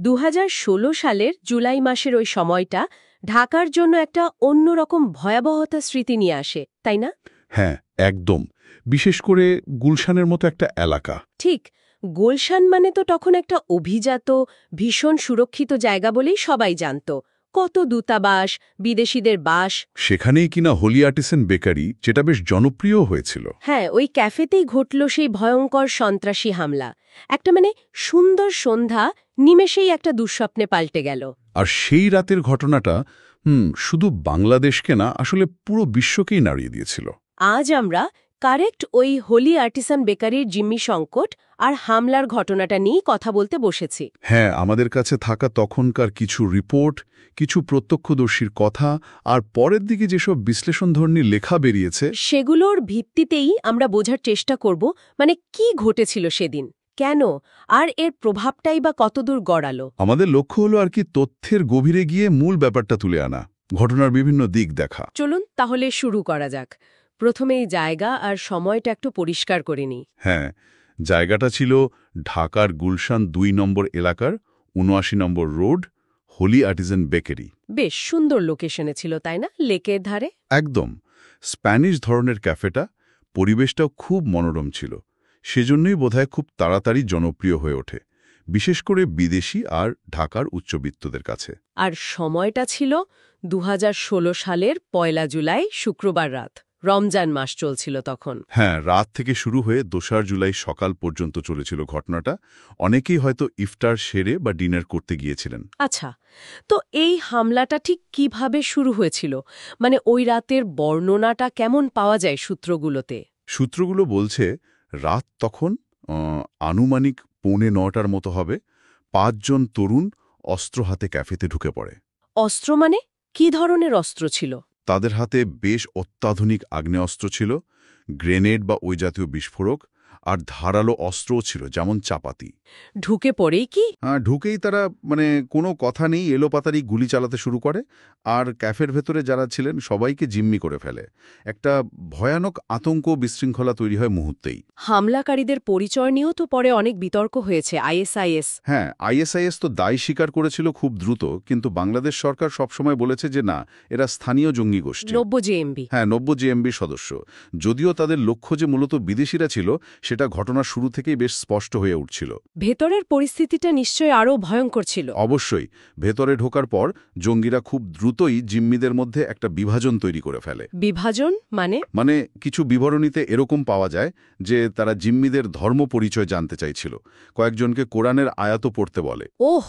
2016 সালের জুলাই মাসের ওই সময়টা ঢাকার জন্য একটা অন্যরকম ভয়াবহতা স্মৃতি নিয়ে আসে, তাই না? হ্যাঁ, একদম। বিশেষ করে গুলশানের মতো একটা এলাকা। ঠিক, গুলশান মানে তো তখন একটা অভিজাত, ভীষণ সুরক্ষিত জায়গা বলেই সবাই জানত। কত দূতাবাস, বিদেশিদের বাস। সেখানেই কিনা হোলি আর্টিসেন বেকারি, যেটা বেশ জনপ্রিয় হয়েছিল। হ্যাঁ, ওই ক্যাফেতেই ঘটল সেই ভয়ঙ্কর সন্ত্রাসী হামলা। একটা সুন্দর সন্ধ্যা নিমেষেই একটা দুঃস্বপ্নে পাল্টে গেল। আর সেই রাতের ঘটনাটা শুধু বাংলাদেশকে না, আসলে পুরো বিশ্বকেই নাড়িয়ে দিয়েছিল। আজ আমরা কারেক্ট ওই হোলি আর্টিসান বেকারির জিম্মি সংকট আর হামলার ঘটনাটা নিয়েই কথা বলতে বসেছি। হ্যাঁ, আমাদের কাছে থাকা তখনকার কিছু রিপোর্ট, কিছু প্রত্যক্ষদর্শীর কথা, আর পরের দিকে যেসব বিশ্লেষণধর্মী লেখা বেরিয়েছে, সেগুলোর ভিত্তিতেই আমরা বোঝার চেষ্টা করব কি ঘটেছিল সেদিন, কেন, আর এর প্রভাবটাই বা কতদূর গড়ালো। আমাদের লক্ষ্য হলো আর কি তথ্যের গভীরে গিয়ে মূল ব্যাপারটা তুলে আনা, ঘটনার বিভিন্ন দিক দেখা। চলুন তাহলে শুরু করা যাক। প্রথমেই জায়গা আর সময়টা একটু পরিষ্কার করে নিই। হ্যাঁ, জায়গাটা ছিল ঢাকার গুলশান ২ নম্বর এলাকার ৭৯ নম্বর রোড, হোলি আর্টিসান বেকারি। বেশ সুন্দর লোকেশনে ছিল, তাই না? লেকের ধারে। একদম স্প্যানিশ ধরনের ক্যাফেটা, পরিবেশটাও খুব মনোরম ছিল। সেজন্যই বোধহয় খুব তাড়াতাড়ি জনপ্রিয় হয়ে ওঠে, বিশেষ করে বিদেশি আর ঢাকার উচ্চবিত্তদের কাছে। আর সময়টা ছিল ২০১৬ সালের ১ জুলাই, শুক্রবার রাত। রমজান মাস চলছিল তখন। হ্যাঁ, রাত থেকে শুরু হয়ে ২ জুলাই সকাল পর্যন্ত চলেছিল ঘটনাটা। অনেকেই হয়তো ইফতার সেরে বা ডিনার করতে গিয়েছিলেন। আচ্ছা, তো এই হামলাটা ঠিক কিভাবে শুরু হয়েছিল? ওই রাতের বর্ণনাটা কেমন পাওয়া যায় সূত্রগুলোতে? সূত্রগুলো বলছে রাত তখন আনুমানিক ৮:৩০টার মতো হবে। ৫ জন তরুণ অস্ত্র হাতে ক্যাফেতে ঢুকে পড়ে। অস্ত্র কি ধরনের অস্ত্র ছিল? তাদের হাতে বেশ অত্যাধুনিক আগ্নেয়াস্ত্র ছিল, গ্রেনেড বা ওই জাতীয় বিস্ফোরক, আর ধারালো অস্ত্রও ছিল, যেমন চাপাতি। ঢুকে পড়েই কি? হ্যাঁ, ঢুকেই তারা কোনো কথা নেই এলোপাতাড়ি গুলি চালাতে শুরু করে, আর ক্যাফের ভেতরে যারা ছিলেন সবাইকে জিম্মি করে ফেলে। একটা ভয়ানক আতঙ্ক বিশৃঙ্খলা তৈরি হয় মুহূর্তেই। হামলাকারীদের পরিচয় নিয়েও তো পরে অনেক বিতর্ক হয়েছে। আইএসআইএস। হ্যাঁ, আইএসআইএস তো দায় স্বীকার করেছিল খুব দ্রুত, কিন্তু বাংলাদেশ সরকার সবসময় বলেছে যে না, এরা স্থানীয় জঙ্গি গোষ্ঠী। ৯০ জেএমবি। হ্যাঁ, ৯০ জেএমবির সদস্য। যদিও তাদের লক্ষ্য যে মূলত বিদেশিরা ছিল, সেটা ঘটনার শুরু থেকেই বেশ স্পষ্ট হয়ে উঠছিল। ভেতরের পরিস্থিতিটা নিশ্চয়ই আরও ভয়ঙ্কর ছিল। অবশ্যই। ভেতরে ঢোকার পর জঙ্গিরা খুব দ্রুতই জিম্মিদের মধ্যে একটা বিভাজন তৈরি করে ফেলে। বিভাজন মানে কিছু বিবরণীতে এরকম পাওয়া যায় যে তারা জিম্মিদের ধর্ম পরিচয় জানতে চাইছিল। কয়েকজনকে কোরআনের আয়াতও পড়তে বলে। ওহ!